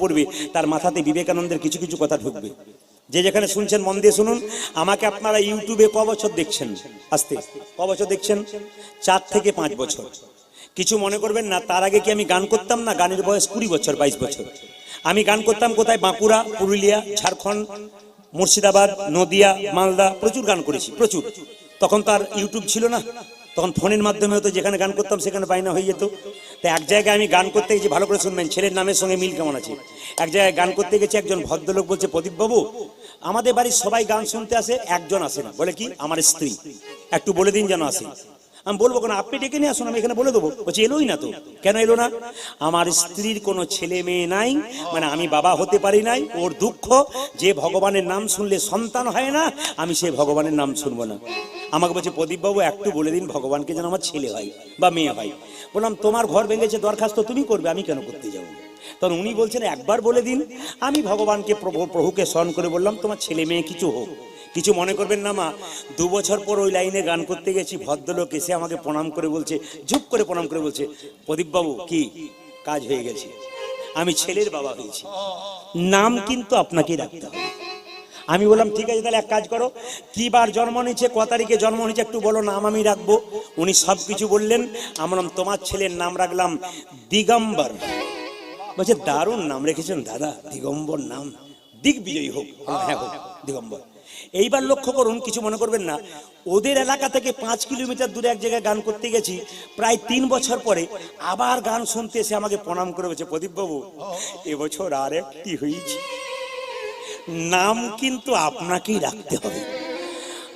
পড়বে তার মাথাতে বিবেকানন্দের কিছু কিছু কথা ঢুকবে। যে যেখানে শুনছেন মন দিয়ে শুনুন। আমাকে আপনারা ইউটিউবে ক বছর দেখছেন? আস্তে ক বছর দেখছেন? 4 থেকে 5 বছর। কিছু মনে করবেন না। তার আগে কি আমি গান করতাম না? গানের বয়স 20 বছর 22 বছর। আমি গান করতাম কোথায়? বাঁকুড়া, পুরুলিয়া, ঝাড়খণ্ড, মুর্শিদাবাদ, নদিয়া, মালদা, প্রচুর গান করেছি, প্রচুর। তখন তার ইউটিউব ছিল না, তখন ফোনের মাধ্যমে হতো, যেখানে গান করতাম সেখানে বায়না হয়ে যেত। তো এক জায়গায় আমি গান করতে গেছি, ভালো করে শুনবেন, ছেলের নামের সঙ্গে মিল কেমন আছে। এক জায়গায় গান করতে গেছি, একজন ভদ্রলোক বলছে, প্রদীপ বাবু আমাদের বাড়ির সবাই গান শুনতে আসে, একজন আসে না। বলে কি? আমার স্ত্রী, একটু বলে দিন যেন আসে। আমি বলবো কেন, আপনি ডেকে নিয়ে আসুন, আমি এখানে বলে দেবো। বলছি এলোই না তো। কেন এলো না? আমার স্ত্রীর কোনো ছেলে মেয়ে নাই, মানে আমি বাবা হতে পারি নাই। ওর দুঃখ, যে ভগবানের নাম শুনলে সন্তান হয় না, আমি সেই ভগবানের নাম শুনবো না। আমাকে বলছে, প্রদীপ বাবু একটু বলে দিন ভগবানকে যেন আমার ছেলে হয় বা মেয়ে হয়। বললাম তোমার ঘর ভেঙেছে, দরখাস্ত তুমি করবে, আমি কেন করতে যাবো? তখন উনি বলছেন একবার বলে দিন। আমি ভগবানকে প্রভুকে স্মরণ করে বললাম তোমার ছেলে মেয়ে কিছু হোক। কিছু মনে করবেন না মা। 2 বছর পর ওই লাইনে গান করতে গেছি, ভদ্রলোক এসে আমাকে প্রণাম করে বলছে, ঝুপ করে প্রণাম করে বলছে, প্রদীপ বাবু কি কাজ হয়ে গেছে, আমি ছেলের বাবা হয়েছি, নাম কিন্তু আপনাকেই রাখতে হবে। আমি বললাম ঠিক আছে, তাহলে এক কাজ করো, কি বার জন্ম নিয়েছে, ক তারিখে জন্ম নিয়েছে একটু বলো, নাম আমি রাখবো। উনি সব কিছু বললেন। আমরা তোমার ছেলের নাম রাখলাম দিগম্বর। বলছে দারুণ নাম রেখেছেন দাদা, দিগম্বর নাম, দিগ্বিজয়ী হোক। হ্যাঁ হোক দিগম্বর। এইবার লক্ষ্য করুন, কিছু মনে করবেন না, ওদের এলাকা থেকে 5 কিলোমিটার দূরে এক জায়গায় গান করতে গেছি। প্রায় 3 বছর পরে আবার গান শুনতে এসে আমাকে প্রণাম করে বলছে, প্রদীপ বাবু এবছর আর একটি হয়েছে, নাম কিন্তু আপনাকেই রাখতে হবে।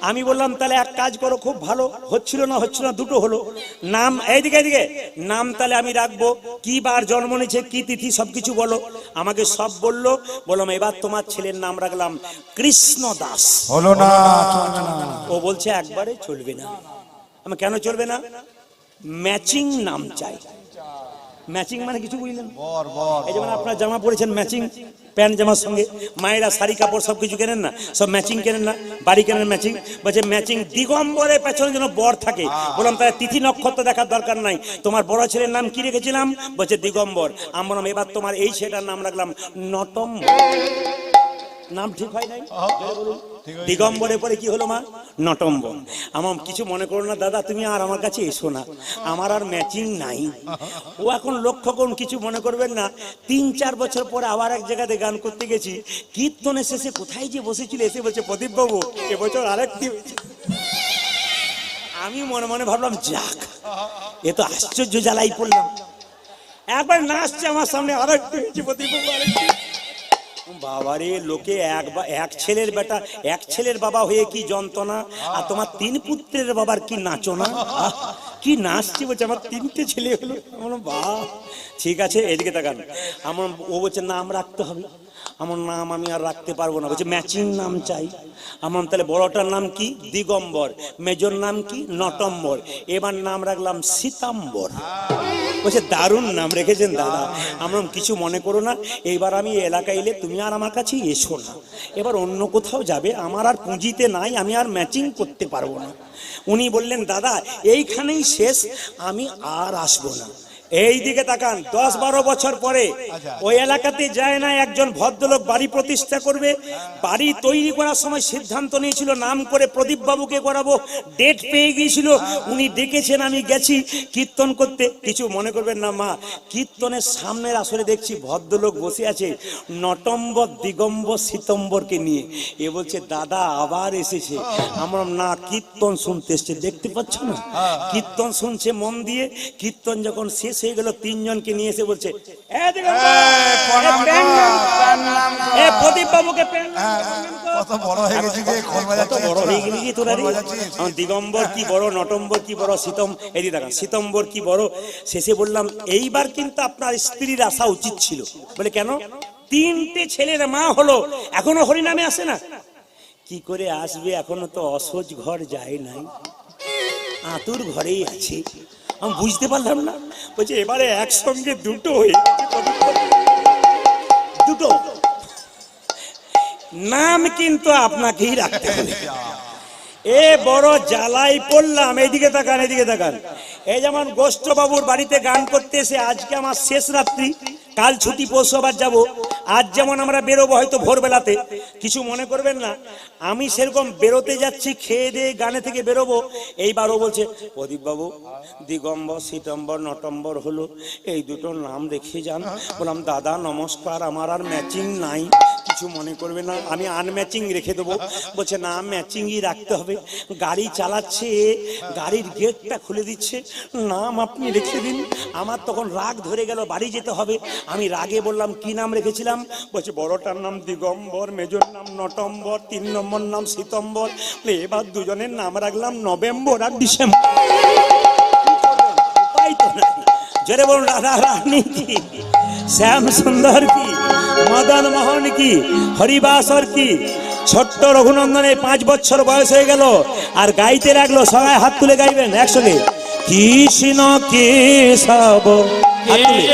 আমি বললাম তাহলে এক কাজ করো, খুব ভালো, হচ্ছিল না দুটো হলো। নাম এইদিকে নাম তাহলে আমি রাখবো, কি বার জন্ম নিয়েছে, কি তিথি, সবকিছু বলো। আমাকে সব বললো। বললাম এবার তোমার ছেলের নাম রাখলাম কৃষ্ণ দাস। হলো না। ও বলছে একবারে চলবে না। আমি কেন চলবে না? ম্যাচিং নাম চাই। ম্যাচিং মানে কিছু বুঝলেন? এই যেমন আপনার জামা পরেছেন ম্যাচিং, প্যান্ট জামার সঙ্গে, মায়েরা শাড়ি কাপড় সবকিছু কেনেন না, সব ম্যাচিং কেনেন না, বাড়ি কেনেন ম্যাচিং। বলছে ম্যাচিং দিগম্বরের পেছনে যেন বর থাকে। বললাম তাহলে তিথি নক্ষত্র দেখার দরকার নাই, তোমার বড় ছেলের নাম কি রেখেছিলাম? বলছে দিগম্বর। আমরা এবার তোমার এই ছেলেটার নাম রাখলাম নটম্বর। নাম ঠিক হয় নাই? দিগম্বরের পরে কি হলো মা? নটম্বর। আমার কিছু মনে করো না দাদা, তুমি আর আমার কাছে এসো না, আমার আর ম্যাচিং নাই। ও এখন লক্ষ্য করুন, কিছু মনে করবেন না, 3-4 বছর পরে আবার এক জায়গাতে গান করতে গেছি, কীর্তনের শেষে কোথায় যে বসেছিল, এসে বলছে প্রদীপ বাবু এবছর আরেকটি। আমি মনে মনে ভাবলাম যাক, এ তো আশ্চর্য জ্বালাই পড়লাম। একবার নাচছে আমার সামনে, আরেকটি হয়েছে, প্রদীপ বাবু আরেকটি। বাবারে, লোকে এক ছেলের বেটা, এক ছেলের বাবা হয়ে কি যন্ত্রণা, আর তোমার 3 পুত্রের বাবার কি নাচনা, কি নাচছি। বলছে আমার 3টে ছেলে হলো। আমার বাহ, ঠিক আছে এদিকে তাকান। আমার ও বলছে নাম রাখতে হবে। আমার নাম আমি আর রাখতে পারবো না, বলছে ম্যাচিং নাম চাই। আমার তাহলে বড়টার নাম কি? দিগম্বর। মেজর নাম কি? নটম্বর। এবার নাম রাখলাম সীতাম্বর। বলছে দারুণ নাম রেখেছেন দাদা। আমরা কিছু মনে করো না, এইবার আমি এলাকায় এলে তুমি আর আমার কাছে এসো না, এবার অন্য কোথাও যাবে, আমার আর পুঁজিতে নাই, আমি আর ম্যাচিং করতে পারবো না। উনি বললেন দাদা এইখানেই শেষ, আমি আর আসবো না। এই দিকে তাকান, 10-12 বছর পরে ওই এলাকাতে যায় না, একজন ভদ্রলোক বাড়ি প্রতিষ্ঠা করবে। বাড়ি তৈরি করার সময় সিদ্ধান্ত নিয়েছিল নাম করে প্রদীপ বাবুকে করাবো, ডেট পেয়ে গিয়েছিল। উনি ডেকেছেন, আমি গেছি কীর্তন করতে। কিছু মনে করবেন না মা, কীর্তনের সামনের আসরে দেখছি ভদ্রলোক বসে আছে নটম্বর, দিগম্বর, সীতম্বরকে নিয়ে। এ বলছে দাদা আবার এসেছে। আমরা না, কীর্তন শুনতে এসছে, দেখতে পাচ্ছ না, কীর্তন শুনছে মন দিয়ে। কীর্তন যখন শেষ হয়ে গেল, 3 জনকে নিয়ে এসে বলছে প্রদীপ বাবুকে দিগম্বর কি বড়, নটম্বর কি বড়, সীতম্বর কি বড়। শেষে বললাম এইবার কিন্তু আপনার স্ত্রীর আসা উচিত ছিল। বলে কেন? 3টে ছেলের মা হলো, এখনো হরিনামে আসে না। কি করে আসবে, এখনো তো অসহজ ঘর যায় নাই, আতুর ঘরেই আছে। আমি বুঝতে পারলাম না। বলছে এবারে একসঙ্গে দুটো নাম কিন্তু আপনাকেই রাখতে হবে। এ বড় জ্বালাই পড়লাম। এইদিকে তাকান, এইদিকে তাকান। এই যেমন গোষ্ঠ বাবুর বাড়িতে গান করতে এসে আজকে আমার শেষ রাত্রি, কাল ছুটি, পরশু আবার যাবো। আজ যেমন আমরা বেরোবো হয়তো ভোরবেলাতে, কিছু মনে করবেন না, আমি সেরকম বেরোতে যাচ্ছি, খেয়ে দিয়ে গানে থেকে বেরোবো। এইবারও বলছে প্রদীপ বাবু দিগম্বর, সিতম্বর, নটম্বর হলো, এই দুটো নাম রেখে যান। বললাম দাদা নমস্কার, আমার আর ম্যাচিং নাই, কিছু মনে করবে না, আমি আনম্যাচিং রেখে দেবো। বলছে না, ম্যাচিংই রাখতে হবে। গাড়ি চালাচ্ছে, গাড়ির গেটটা খুলে দিচ্ছে, নাম আপনি রেখে দিন। আমার তখন রাগ ধরে গেল, বাড়ি যেতে হবে। আমি রাগে বললাম কি নাম রেখেছিলাম? বলছে বড়টার নাম দিগম্বর, মেজর নাম নটম্বর, 3 নম্বর নাম সিতম্বর। এবার দুজনের নাম রাখলাম নভেম্বর আর ডিসেম্বর। উপায় তো নাই। জোরে বলুন রাধা রানী কি, শ্যাম সুন্দর কি, মদন মোহন কি, হরিবাসর কি। ছোট্ট রঘুনন্দনের 5 বছর বয়স হয়ে গেল আর গাইতে লাগলো। সবাই হাত তুলে গাইবেন একসঙ্গে। কৃষ্ণ কেশব, হাত তুলে,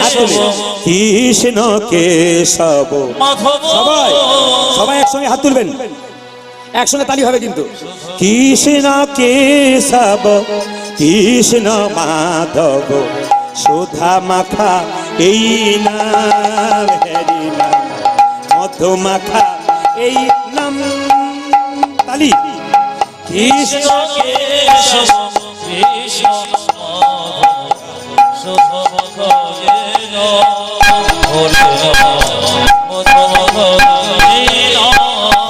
হাত তুলে। কৃষ্ণ কেশব, সবাই সবাই একসঙ্গে হাত তুলবেন, একসঙ্গে তালি হবে কিন্তু। কৃষ্ণ কেশব, কৃষ্ণ মাধব, সুধা মাখা এই নাম, হরি নাম মধু মাখা এই নাম। তালি। কৃষ্ণ কেশব, কৃষ্ণ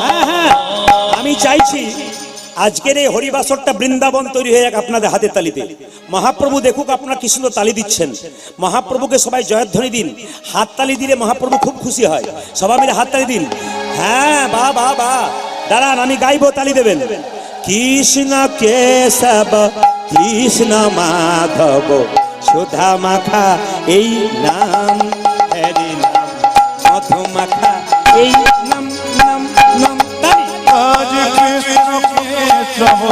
হ্যাঁ হ্যাঁ, আমি চাইছি আজকের এই হরিবাসরটা বৃন্দাবন তৈরি হয়ে যাক আপনাদের হাতের তালিতে। মহাপ্রভু দেখুক আপনারা কি সুন্দর তালি দিচ্ছেন। মহাপ্রভুকে সবাই জয়ধ্বনি দিন, হাত তালি দিলে মহাপ্রভু খুব খুশি হয়। সবাই মিলে হাত তালি দিন। হ্যাঁ, বাহ বাহ বাহ। দাঁড়ান আমি গাইবো, তালি দেবেন। কৃষ্ণ কেশব, কৃষ্ণ মাধব, সুধা মাখা এই নাম, হরি নাম মধু মাখা এই নাম, নাম নাম। আজ কৃষ্ণ কেশব,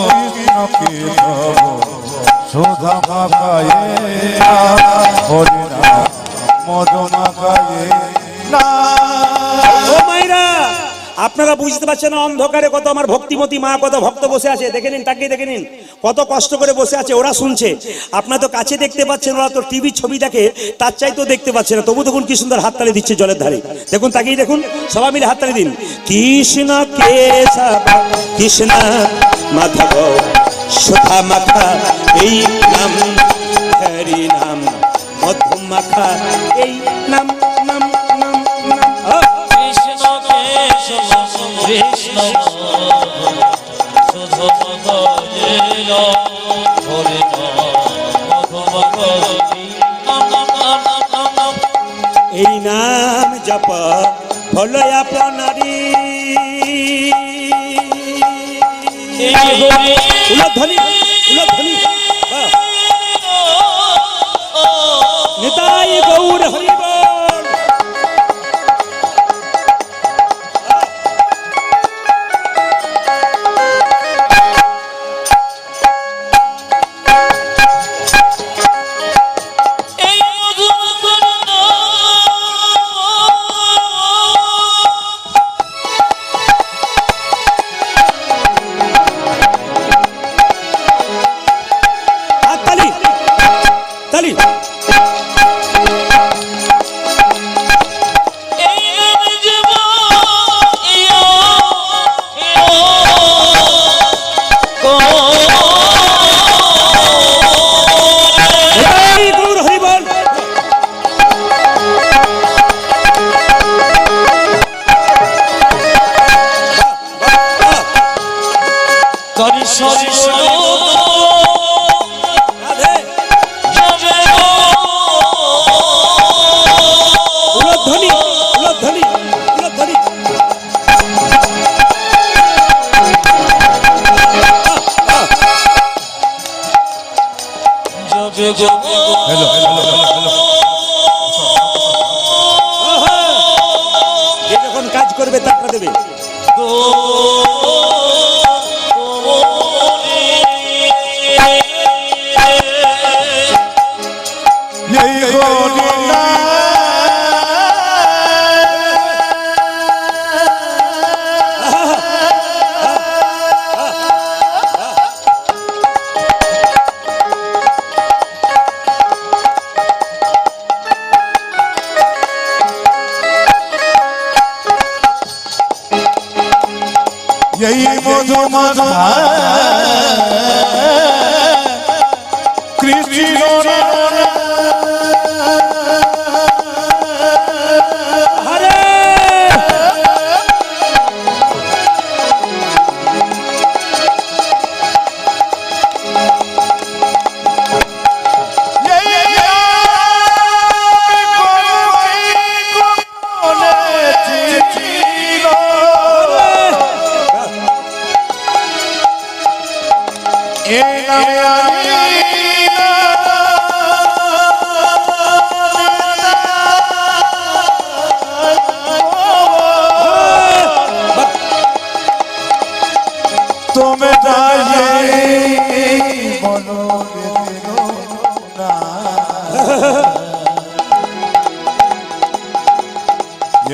কৃষ্ণ কেশব, সুধা মাখায়ে হরি নাম মধু মাখায়ে না। ও মাইরা, আপনারা বুঝতে পারছেন না অন্ধকারে কত আমার ভক্তিমতী মা, কত ভক্ত বসে আছে। দেখে নিন, তাকিয়ে দেখে নিন, কত কষ্ট করে বসে আছে। ওরা শুনছে, আপনারা তো কাছে দেখতে পাচ্ছেন, ওরা তো টিভি ছবি দেখে, তার চাইতেও দেখতে পাচ্ছে না। তবু দেখুন কি সুন্দর হাততালি দিচ্ছে জলের ধারে। দেখুন, তাকিয়ে দেখুন, সবাই মিলে হাততালি দিন। কৃষ্ণ কেশব, কৃষ্ণ মাধব, সুধা মাখা এই নাম, হরি নাম মধু মাখা এই নাম, নাম নাম নাম। কৃষ্ণ কেশব, কৃষ্ণ শুধু হরি এই নাম জপ ফল আপনারি। উলধ্বনি, উলধ্বনি। নিতাই গৌর হরি বল। যখন কাজ করবে টাকা দেবে। এই মধু মাধা কৃষ্ণ হরে তুমি বলো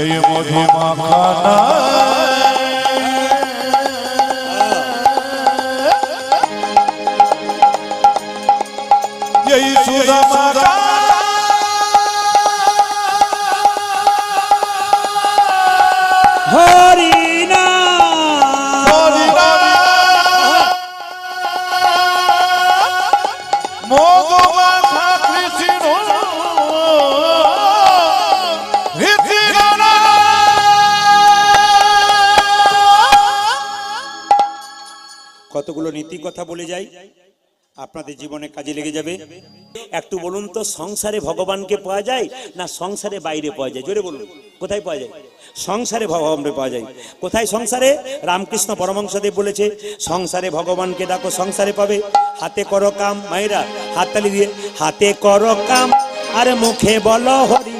এই মধু মাখানা এই সুধা মাখা হরি না মধু মাখা কৃষ্ণ কতগুলো নীতি কথা বলে যাই, আপনাদের জীবনে কাজে লেগে যাবে। একটু বলুন তো, সংসারে ভগবানকে পাওয়া যায় না সংসারে বাইরে পাওয়া যায়? জোরে বলুন, কোথায় পাওয়া যায়? সংসারে ভগবানকে পাওয়া যায়। কোথায় সংসারে? রামকৃষ্ণ পরমহংসদেব বলেছে, সংসারে ভগবানকে ডাকো সংসারে পাবে। হাতে করো কাম, মায়েরা হাততালি দিয়ে, হাতে করো কাম আর মুখে বলো হরি,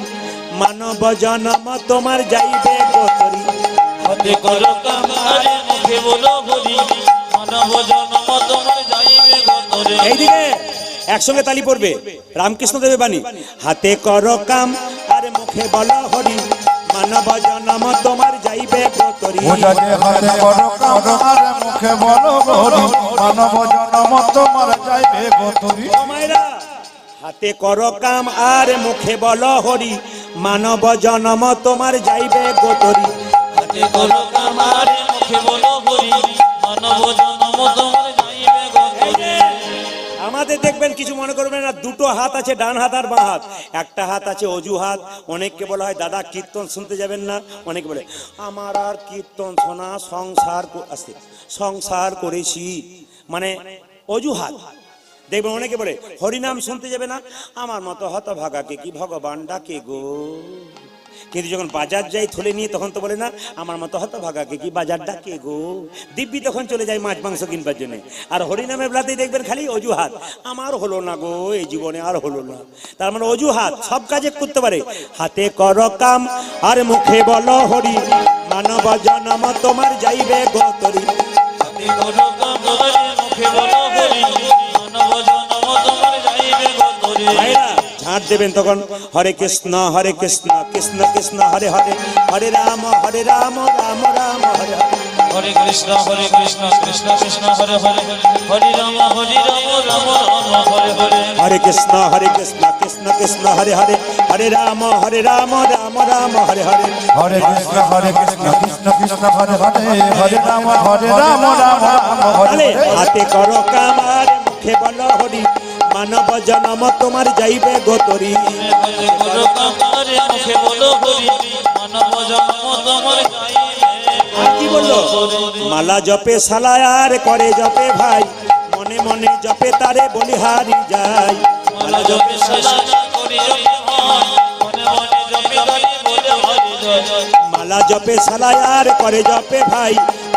মানব জনম তোমার যাইবে গোতরি। হাতে করো কাম আর মুখে বলো হরি, মানব জন্ম তোমার যাইবে গোতরে। এইদিকে একসঙ্গে তালি পড়বে, রামকৃষ্ণ দেবের বাণী। হাতে করো কাম আর মুখে বলো হরি, মানব জনম তোমার যাইবে গোতরি। হাতে করো কাম আর মুখে বলো হরি, মানব জনম তোমার যাইবে গোতরি। মায়েরা হাতে করো কাম আর মুখে বলো হরি, মানব জনম তোমার যাইবে গোতরি। হাতে করো কাম আর মুখে বলো হরি, মানব জন্ম তোমার যাইবে গোতরে। আমাদের দেখবেন, কিছু মনে করবেন না, দুটো হাত আছে, ডান হাত আর বাঁ হাত। একটা হাত আছে অজুহাত। অনেককে বলা হয় দাদা কীর্তন শুনতে যাবেন না, অনেকে বলে আমার আর কীর্তন শোনা, সংসার করেছি, মানে অজুহাত। দেখবেন অনেকে বলে হরিনাম শুনতে যাবে না, আমার মতো হতভাগাকে কি ভগবান ডাকে গো। কিন্তু যখন বাজার যাই থলে নিয়ে, তখন তো বলে না আমার মতো হতভাগাকে কি বাজার ডাকে গো। দিব্যি তখন চলে যায় মাছ মাংস কিনবার জন্য। আর হরিনামের বেলাতেই দেখবেন খালি অজুহাত, আমার হলো না গো, এই জীবনে আর হলো না। তার মানে অজুহাত সব কাজে করতে পারে। হাতে করো কাম আর মুখে বলো হরি, মানব জনম তোমার যাইবে গোতরি। হাতে করো কাম আর মুখে বলো হরি, মানব জন্ম তোমার যাইবে গোতরে। ভাইরা ঝাঁট দেবেন তখন হরে কৃষ্ণ কৃষ্ণ কৃষ্ণ হরে হরে, হরে রাম রাম রাম হরে হরে। হরে কৃষ্ণ কৃষ্ণ কৃষ্ণ হরে হরে, হরে রাম রাম রাম হরে হরে। হরে কৃষ্ণ কৃষ্ণ কৃষ্ণ হরে হরে, হরে রাম রাম রাম হরে হরে। হরে কৃষ্ণ কৃষ্ণ কৃষ্ণ হরে হরে, হরে রাম রাম রাম হরে তাহলে হরে। হাতে করো কাম আর মুখে বলো হরি, মানব জনম তোমার যাইবে গোতরি। হরে করো কাম আর মুখে বলো হরি, মানব জন্ম তোমার যাইবে আর কি বললো? মালা জপে সালায়ার করে জপে ভাই, মনে মনে জপে তারে বলিহারি যাই। মালা জপে সালা করি জপে ভাই, মনে মনে জপে তারে বলে হরি জয়। মালা জপে সালায়ার করে জপে ভাই,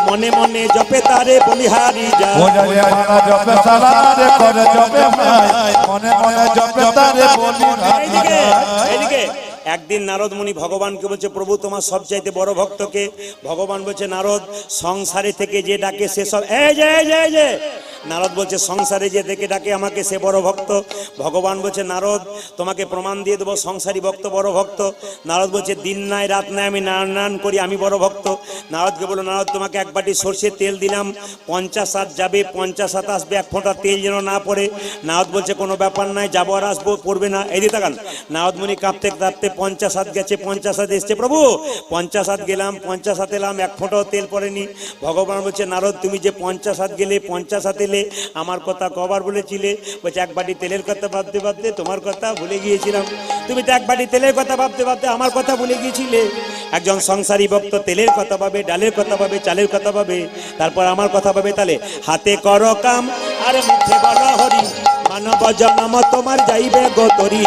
মনে মনে জপে তারে বলিহারি যাই। মালা জপে সালারে করে জপে ভাই, মনে মনে জপে তারে বলি। এইদিকে এইদিকে একদিন নারদ মুনি ভগবানকে বলছে, প্রভু তোমার সবচাইতে বড় ভক্তকে? ভগবান বলছে, নারদ সংসারে থেকে যে ডাকে সে সব, এই যে নারদ বলছে সংসারে যে দেখে ডাকে আমাকে সে বড় ভক্ত। ভগবান বলছে নারদ তোমাকে প্রমাণ দিয়ে দেবো সংসারী ভক্ত বড় ভক্ত। নারদ বলছে দিন নাই রাত নাই আমি নারায়ণ করি আমি বড় ভক্ত। নারদকে বলো নারদ তোমাকে এক বাটি সর্ষের তেল দিলাম, 50 হাত যাবে 50 হাত আসবে, এক ফোঁটা তেল যেন না পড়ে। নারদ বলছে কোনো ব্যাপার নাই, যাবো আর আসবো, পড়বে না। এই দিয়ে তাকান, নারদ মুনি কাঁপতে কাঁপতে 50 হাত গেছে, 50 হাত এসছে, প্রভু 50 হাত গেলাম 50 হাত এলাম, এক ফোঁটাও তেল পড়েনি। ভগবান বলছে নারদ তুমি যে 50 হাত গেলে 50 হাত এলে আমার কথা কবার বলেছিলে? বলছে এক বাটি তেলের কথা ভাবতে ভাবতে তোমার কথা ভুলে গিয়েছিলাম। তুমি তো এক বাটি তেলের কথা ভাবতে ভাবতে আমার কথা ভুলে গিয়েছিলে। একজন সংসারী ভক্ত তেলের কথা ভাবে, ডালের কথা ভাবে, চালের কথা ভাবে, তারপর আমার কথা ভাবে। তাহলে হাতে করো কাম আর মুখে বলো হরি, মানব জন্ম তোমার যাইবে গোতরি।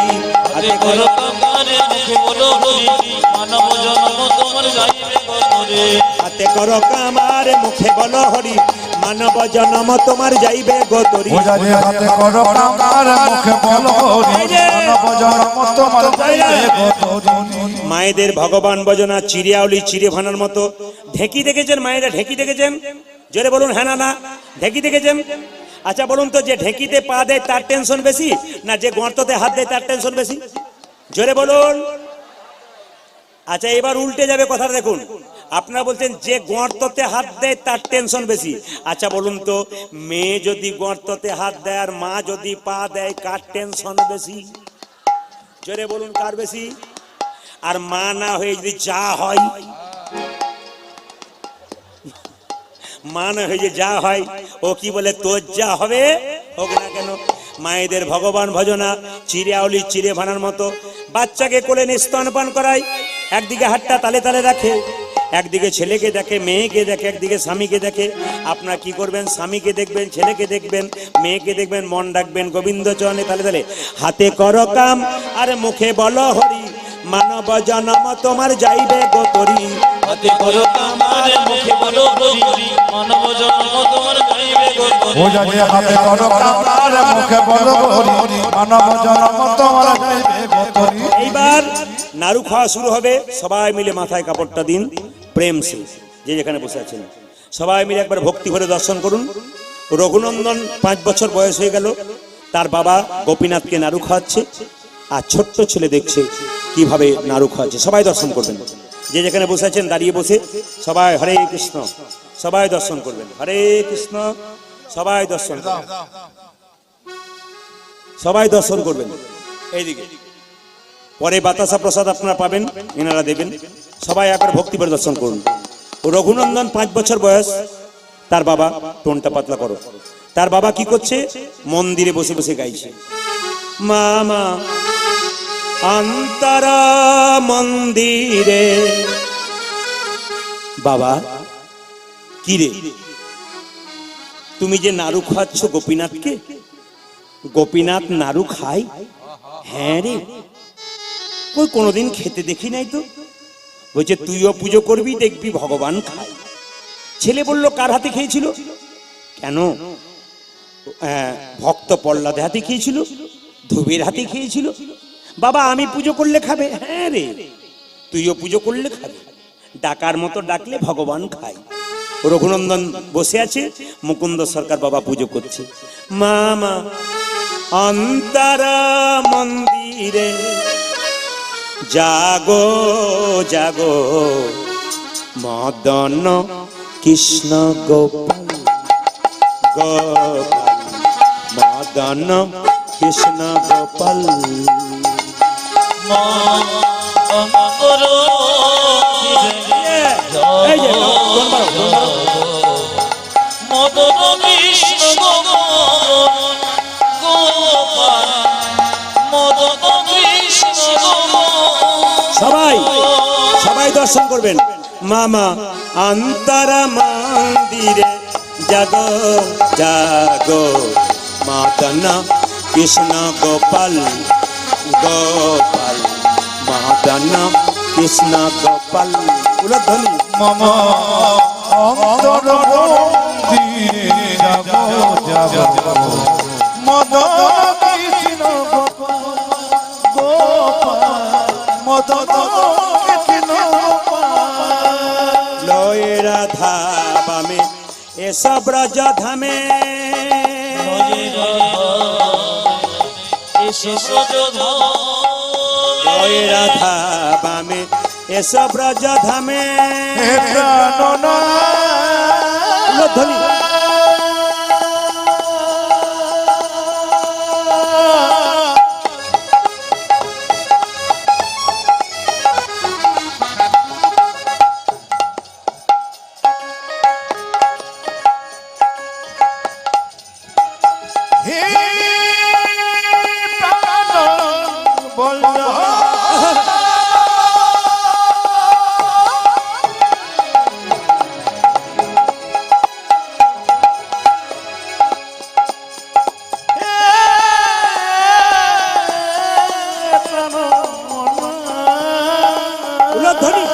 হাতে করো কাম আর মুখে বলো হরি, মানব জন্ম তোমার যাইবে গোতরি। হাতে করো কাম আর মুখে বলো হরি, মানব জন্ম তোমার যাইবে গোতরি। ওজারে হাতে করো কাম আর মুখে বলো হরি, মানব জন্ম তোমার যাইবে গোতরি। মায়েদের ভগবান ভজনা চিড়িয়াউলি চিড়ে ভানার মতো। ঢেকি দেখেছেন মায়েরা? ঢেকি দেখেছেন? জোরে বলুন হ্যাঁ না না। ঢেকি দেখেছেন? আচ্ছা বলুন তো, যে ঢেকিতে পা দেয় তার টেনশন বেশি না যে গর্ততে হাত দেয় তার টেনশন বেশি? জোরে বলুন। আচ্ছা এবার উল্টে যাবে কথাটা, দেখুন। আপনারা বলছেন যে গর্ততে হাত দেয় তার টেনশন বেশি। আচ্ছা বলুন তো, মেয়ে যদি গর্ততে হাত দেয় আর মা যদি পা দেয় কার টেনশন বেশি? জোরে বলুন কার বেশি? আর মা না হয়ে যদি যা হয়, মা না হয়ে যে যা হয়, ও কি বলে তোর যা হবে হোক না কেন। মায়েদের ভগবান ভজনা চিড়িয়াউলি চিড়ে ভানার মতো। বাচ্চাকে কোলে নিয়ে স্তনপান করায়, একদিকে হাতটা তালে তালে রাখে, একদিকে ছেলেকে দেখে মেয়েকে দেখে, একদিকে স্বামীকে দেখে। আপনারা কি করবেন? স্বামীকে দেখবেন, ছেলেকে দেখবেন, মেয়েকে দেখবেন, মন ডাকবেন গোবিন্দ চরণে তালে তালে। হাতে করো কাম আর মুখে বলো হরি, মানব জন্ম তোমার যাইবে গোতরি। হাতে করো কাম আর মুখে বলো হরি, মানব জন্ম তোমার যাইবে গোতরি। ওজারে হাতে করো কাম আর মুখে বলো হরি, মানব জন্ম তোমার যাইবে গোতরি। এইবার নাড়ু খাওয়া শুরু হবে। সবাই মিলে মাথায় কাপড়টা দিন প্রেম সে, যে যেখানে বসে আছেন সবাই মিলে একবার ভক্তি ভরে দর্শন করুন। রঘুনন্দন 5 বছর বয়স হয়ে গেল, তার বাবা গোপীনাথকে নাড়ু খাওয়াচ্ছে, আর ছোট্ট ছেলে দেখছে কিভাবে নাড়ু খাওয়াচ্ছে। সবাই দর্শন করবেন, যে যেখানে বসে আছেন দাঁড়িয়ে বসে সবাই হরে কৃষ্ণ, সবাই দর্শন করবেন। হরে কৃষ্ণ, সবাই দর্শন করবেন, সবাই দর্শন করবেন। এইদিকে পরে বাতাসা প্রসাদ আপনারা পাবেন, এনারা দেবেন। সবাই একবার ভক্তি করে দর্শন করুন। ও রঘুনন্দন 5 বছর বয়স, তার বাবা টোনটা পাতলা করো। তার বাবা কি করছে? মন্দিরে বসে বসে গাইছে, মামা অন্তরা মন্দিরে। বাবা কি রে, তুমি যে নাড়ু খাচ্ছ গোপীনাথকে? গোপীনাথ নাড়ু খায়? হ্যাঁ রে, কই কোনোদিন খেতে দেখি নাই তো। বলছে তুইও পুজো করবি, দেখবি ভগবান খায়। ছেলে বলল কার হাতে খেয়েছিল? কেন? ভক্ত প্রহ্লাদ হাতে খেয়েছিল, ধুবের হাতে খেয়েছিল। বাবা আমি পুজো করলে খাবে? হ্যাঁ রে, তুইও পুজো করলে খাবে, ডাকার মতো ডাকলে ভগবান খায়। রঘুনন্দন বসে আছে, মুকুন্দ সরকার বাবা পুজো করছে। মামা অন্তরা মন্দিরে জাগো জাগো, মদন কৃষ্ণ গোপাল গোপাল, মদন কৃষ্ণ গোপাল। এই যে মদন কৃষ্ণ গোপাল, মদন কৃষ্ণ গোপাল। সবাই সবাই দর্শন করবেন। মামা অন্তরা মন্দিরে জাগো জাগো, মদন কৃষ্ণ গোপাল গোপাল, মদন কৃষ্ণ গোপাল। উলধ্বনি মম অন্তর মন্দিরে যাবো যাবো, মদন কৃষ্ণ গোপাল গোপাল, মদন কৃষ্ণ গোপাল। লয়ে রাধা বামে এসব ব্রজ ধামে। এসো ব্রজধামে ওই রাধা বামে এসো ব্রজ ধামে। হে প্রাণনাথ ধ্বনি হে প্রাণনাথ বল্লভ ধ্বনি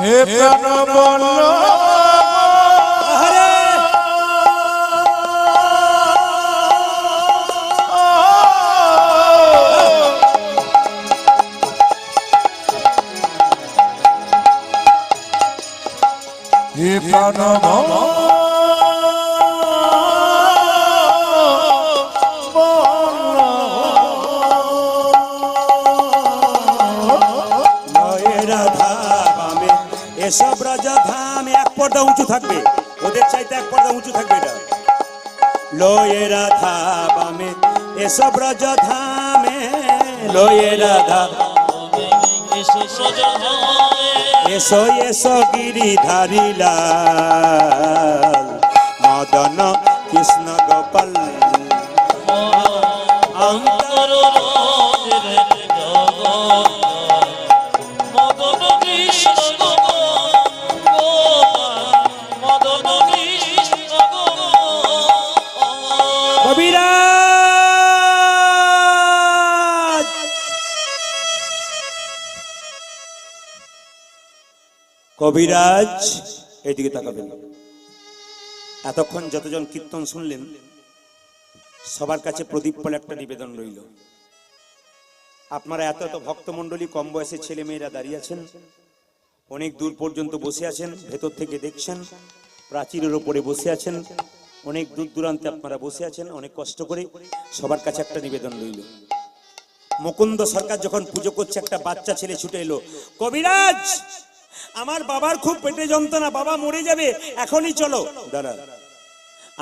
হে প্রাণ বল্লভ হরে হে প্রাণ লয়ে রাধা বামে এসব রাজা ধামে। এক পর্দা উঁচু থাকবে, ওদের চাইতে এক পর্দা উঁচু থাকবে এটা। লয়ে রাধা বামে এসব রাজা ধামে। লয়ে রাধা এসো ব্রজধামে এসো এসো গিরিধারী লাল মদন কৃষ্ণ গোপাল অন্তর রোজের জগৎ মদন কৃষ্ণ গোপাল মদন কৃষ্ণ গোপাল কবিরাজ কবিরাজ এইদিকে তাকাবেন। এতক্ষণ যতজন কীর্তন শুনলেন সবার কাছে প্রদীপ বলে একটা নিবেদন রইল। আপনারা এত এত ভক্তমণ্ডলী, কম বয়সের ছেলে মেয়েরা দাঁড়িয়ে আছেন, অনেক দূর পর্যন্ত বসে আছেন, ভেতর থেকে দেখছেন, প্রাচীরের ওপরে বসে আছেন, অনেক দূর দূরান্তে আপনারা বসে আছেন অনেক কষ্ট করে। সবার কাছে একটা নিবেদন রইল। মুকুন্দ সরকার যখন পুজো করছে একটা বাচ্চা ছেলে ছুটে এলো, কবিরাজ আমার বাবার খুব পেটে যন্ত্রণা, বাবা মরে যাবে, এখনই চলো। দাঁড়া,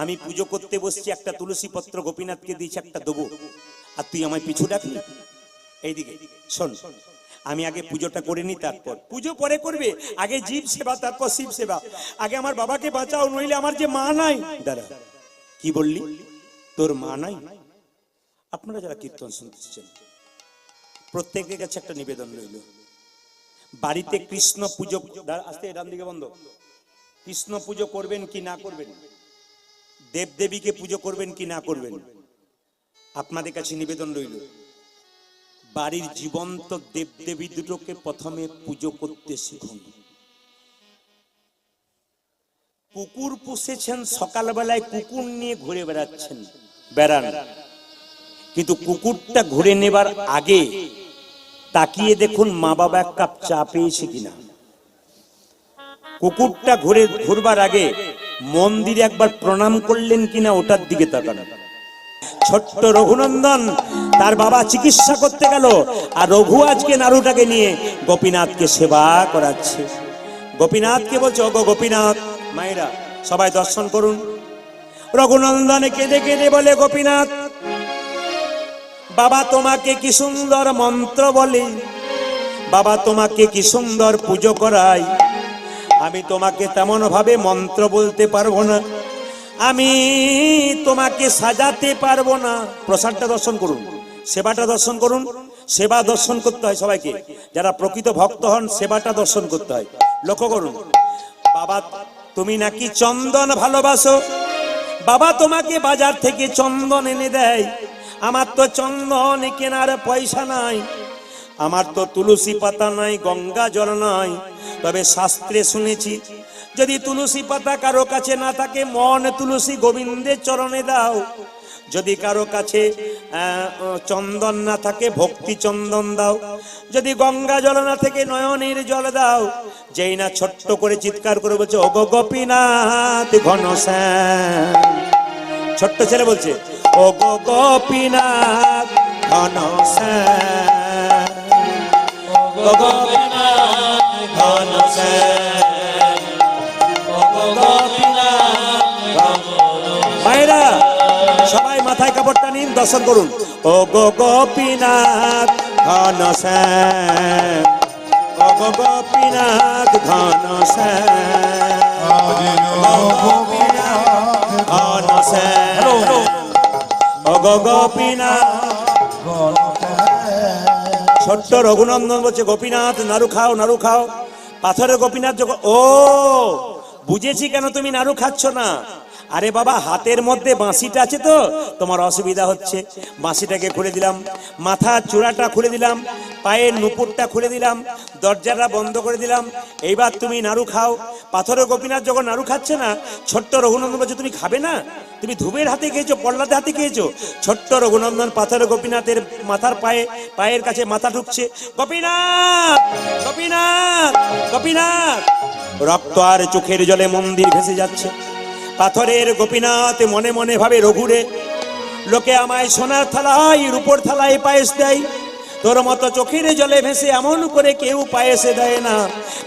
আমি পুজো করতে বসছি, একটা তুলসী পত্র গোপীনাথকে দিয়েছি, একটা দেবো, আর তুই আমায় পিছু ডাকলি। এইদিকে শোন, আমি আগে পুজোটা করে নি, তারপর পুজো পরে করবে। আগে জীব সেবা তারপর শিব সেবা। আগে আমার বাবাকে বাঁচাও, নইলে আমার যে মা নাই। দাঁড়া, কি বললি? তোর মা নাই? আপনারা যারা কীর্তন শুনতেছেন প্রত্যেকের কাছে একটা নিবেদন রইল। বাড়িতে কৃষ্ণ পুজো, আস্তে ডান দিকে বন্ধ, কৃষ্ণ পুজো করবেন কি না করবেন, দেবদেবীকে পুজো করবেন কি না করবেন, আপনাদের কাছে নিবেদন রইল। বাড়ির জীবন্ত দেবদেবী দুটোকে প্রথমে পুজো করতে শিখুন। কুকুর পুষেছেন, সকালবেলায় কুকুর নিয়ে ঘুরে বেড়ান, কিন্তু কুকুরটা ঘুরে নেবার আগে তাকিয়ে দেখুন মা বাবা এক কাপ চা পেয়েছে কিনা। কুকুরটা ঘুরবার আগে মন্দিরে একবার প্রণাম করলেন কিনা ওটার দিকে তাকান। ছোট্ট রঘুনন্দন তার বাবা চিকিৎসা করতে গেল, আর রঘু আজকে নাড়ুটাকে নিয়ে গোপীনাথকে সেবা করাচ্ছে। গোপীনাথকে বলছে, ওগো গোপীনাথ, মায়েরা সবাই দর্শন করুন। রঘুনন্দনে কেঁদে কেঁদে বলে, গোপীনাথ বাবা তোমাকে কি সুন্দর মন্ত্র বলে, বাবা তোমাকে কি সুন্দর পুজো করাই, আমি তোমাকে তেমন ভাবে মন্ত্র বলতে পারবো না, আমি তোমাকে সাজাতে পারবো না। প্রসাদটা দর্শন করুন, সেবাটা দর্শন করুন। সেবা দর্শন করতে হয় সবাইকে, যারা প্রকৃত ভক্ত হন সেবাটা দর্শন করতে হয়। লক্ষ্য করুন, বাবা তুমি নাকি চন্দন ভালোবাসো, বাবা তোমাকে বাজার থেকে চন্দন এনে দেয়, আমার তো চন্দন কেনার পয়সা নাই, আমার তো তুলসী পাতা নাই, গঙ্গা জল নাই, তবে শাস্ত্রে শুনেছি যদি তুলসী পাতা কারো কাছে না থাকে, মন তুলসী গোবিন্দের চরণে দাও, যদি কারো কাছে চন্দন না থাকে ভক্তি চন্দন দাও, যদি গঙ্গা জল না থেকে নয়নের জল দাও। যেই না ছোট্ট করে চিৎকার করে বলছে ওগো গোপীনাথ ঘনশ্যাম, ছোট্ট ছেলে বলছে ওগো গোপীনাথ ঘনশ্যাম, ওগো গোপীনাথ ঘনশ্যাম, ওগো গোপীনাথ। ভাইরা সবাই মাথায় কাপড়টা নিন, দর্শন করুন। ওগো গোপীনাথ ঘনশ্যাম, ওগো গোপীনাথ ঘনশ্যাম, ঘনশ্যাম, ওগো গোপীনাথ। ছোট্ট রঘুনন্দন বলছে গোপীনাথ নাড়ু খাও, নাড়ু খাও। পাথরের গোপীনাথ যখন ও বুঝেছি কেন তুমি নাড়ু খাচ্ছ না। আরে বাবা হাতের মধ্যে বাঁশিটা আছে তো তোমার অসুবিধা হচ্ছে। বাঁশিটাকে খুলে দিলাম, মাথার চূড়াটা খুলে দিলাম, পায়ের নুপুরটা খুলে দিলাম, দরজাটা বন্ধ করে দিলাম। এইবার তুমি নাড়ু খাও। পাথরের গোপীনাথ যখন নাড়ু খাচ্ছে না, ছোট্ট রঘুনন্দন বলছে তুমি খাবে না, তুমি ধুবের হাতে খেয়েছো, পল্লাতে হাতে খেয়েছো। ছোট্ট রঘুনন্দন পাথরের গোপীনাথের মাথার পায়ের কাছে মাথা ঢুকছে। গোপীনাথ গোপীনাথ গোপীনাথ। রক্ত আর চোখের জলে মন্দির ভেসে যাচ্ছে। পাথরের গোপীনাথ মনে মনে ভাবে রঘুরে, লোকে আমায় সোনার থালায় রূপোর থালায় পায়েস দেয়, তোর মতো চোখের জলে ভেসে এমন করে কেউ পায়েসে দেয় না।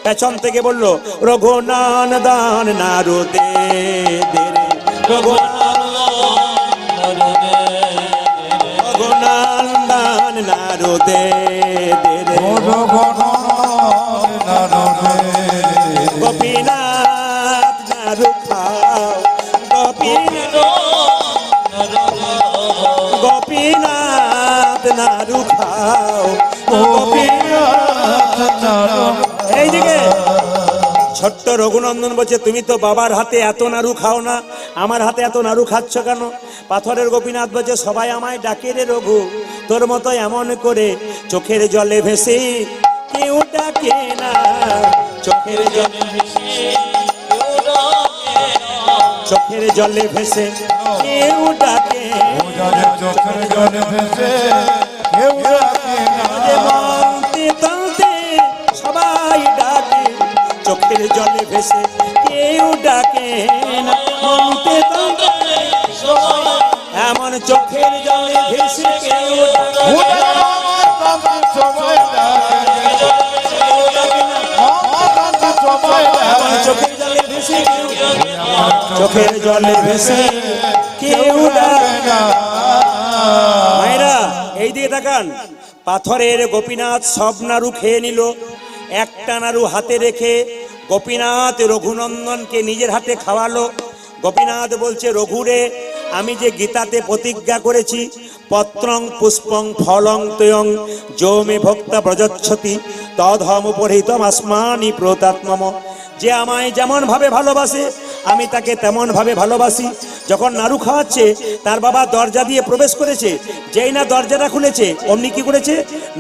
পেছন থেকে বলল রঘুনান দান নারু দে দে রে, রঘুনান দান নারু দে দে রে, গোপীনাথ নারু খাও, গোপীনাথ নাড়ু খাও, এইদিকে ছোট্ট রঘুনন্দন বলছে তুমি তো বাবার হাতে এত নাড়ু খাও না, আমার হাতে এত নাড়ু খাচ্ছ কেন? পাথরের গোপীনাথ বলছে সবাই আমায় ডাকে রে রঘু, তোর মতো এমন করে চোখের জলে ভেসে কেউ ডাকে না, চোখের জলে ভেসে, চোখের জলে ভেসে কেউ ডাকে, চোখের জলে ভেসে কেউ ডাকে না, মনতে তলতে সবাই ডাকে, চোখের জলে ভেসে কেউ ডাকে না, মনতে তলতে এমন চোখের জলে ভেসে কেউ ডাকে না, চোখের জলে ভেসে চোখের জলে ভেসে কেউ ডাকে না। মায়েরা এই দিয়ে তাকান, পাথরের গোপীনাথ সব নাড়ু খেয়ে নিল। একটা নাড়ু হাতে রেখে গোপীনাথ রঘুনন্দনকে নিজের হাতে খাওয়ালো। গোপীনাথ বলছে রঘুরে, আমি যে গীতাতে প্রতিজ্ঞা করেছি পত্রং পুষ্পং ফলং তয়ং যো মে ভক্তা প্রযচ্ছতি তদহমুপরিহিতম আসমানি প্রতাত্মম, যে আমায় যেমন ভাবে ভালোবাসে আমি তাকে তেমন ভাবে ভালোবাসি। যখন নাড়ু খাওয়াচ্ছে তার বাবা দরজা দিয়ে প্রবেশ করেছে, যেই না দরজাটা খুলেছে অমনি কি করেছে,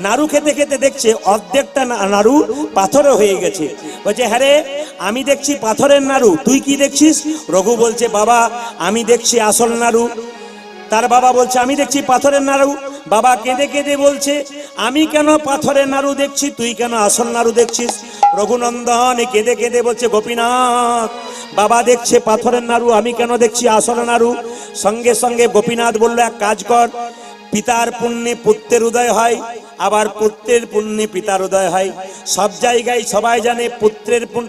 নাড়ু খেতে খেতে দেখছে অর্ধেকটা নাড়ু পাথরে হয়ে গেছে। বলছে হ্যাঁ রে, আমি দেখছি পাথরের নাড়ু, তুই কি দেখছিস? রঘু বলছে বাবা আমি দেখছি আসল নাড়ু। তার বাবা বলছে আমি দেখছি পাথরের নাড়ু। বাবা কেঁদে কেঁদে বলছে আমি কেন পাথরের নাড়ু দেখছি, তুই কেন আসল নাড়ু দেখছিস? রঘুনন্দন কেঁদে কেঁদে বলছে গোপীনাথ, বাবা দেখছে পাথরের নাড়ু, আমি কেন দেখছি আসল নাড়ু? সঙ্গে সঙ্গে গোপীনাথ বলল এক কাজ কর, পিতার পুণ্যে পুত্রের উদয় হয়, আবার পুত্রের পুণ্যে পিতার উদয় হয়। সব জায়গায় সবাই জানে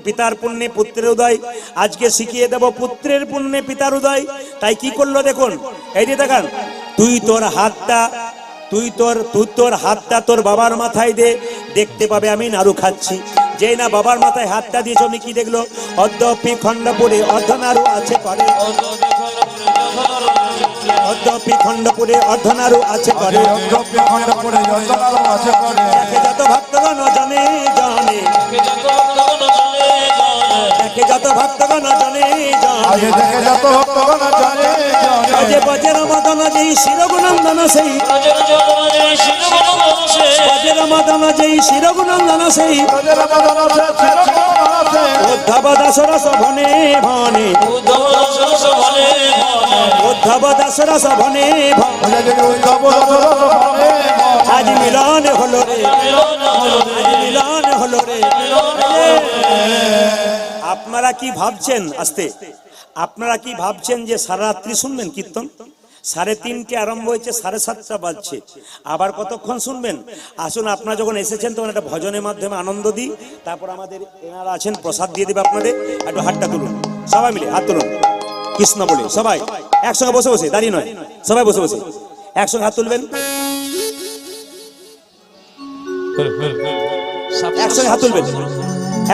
পিতার পুণ্যে পুত্রের উদয়, আজকে শিখিয়ে দেব পুত্রের পুণ্যে পিতার উদয়। তাই কি করলো দেখুন, এই যে দেখান, তুই তোর হাতটা তোর বাবার মাথায় দে, দেখতে পাবে আমি নাড়ু খাচ্ছি। যেই না বাবার মাথায় হাতটা দিয়েছ আমি কি দেখলো, অদ্যপি খণ্ডপুরে অর্ধনাড়ু আছে করে, অদ্যপি খণ্ডপুরে অর্ধনাড়ু আছে করে, দেখে যত ভক্তগণ জানে জানে, দেখে যত ভক্তগণ জানে জানে, বাজে বাজে রমাদন যেই শিরগুনন্দন সেই, বাজে রমাদন যেই শিরগুনন্দন সেই, উদ্ধব দাস রস ভনে ভনে, উদ্ধব উদ্ধব দাস রস ভনে আজ মিলন হলো রে, আজ মিলন হলো রে। আপনারা কি ভাবছেন, আস্তে, আপনারা কি ভাবছেন যে সারা রাত্রি শুনবেন কীর্তন? 3:30 আরম্ভ হয়েছে, 7:30 বাজছে, আবার কতক্ষণ শুনবেন? আসুন, আপনারা যখন এসেছেন তখন একটা ভজনের মাধ্যমে আনন্দ দিই, তারপর আমাদের এনারা আছেন প্রসাদ দিয়ে দেবে আপনাদের। একটু হাতটা তুলুন, সবাই মিলে হাত তুলুন, কৃষ্ণ বলে সবাই একসঙ্গে বসে বসে, দাঁড়িয়ে নয়, সবাই বসে বসে একসঙ্গে হাত তুলবেন, একসঙ্গে হাত তুলবেন,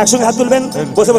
একসঙ্গে হাত তুলবেন, বসে বসে।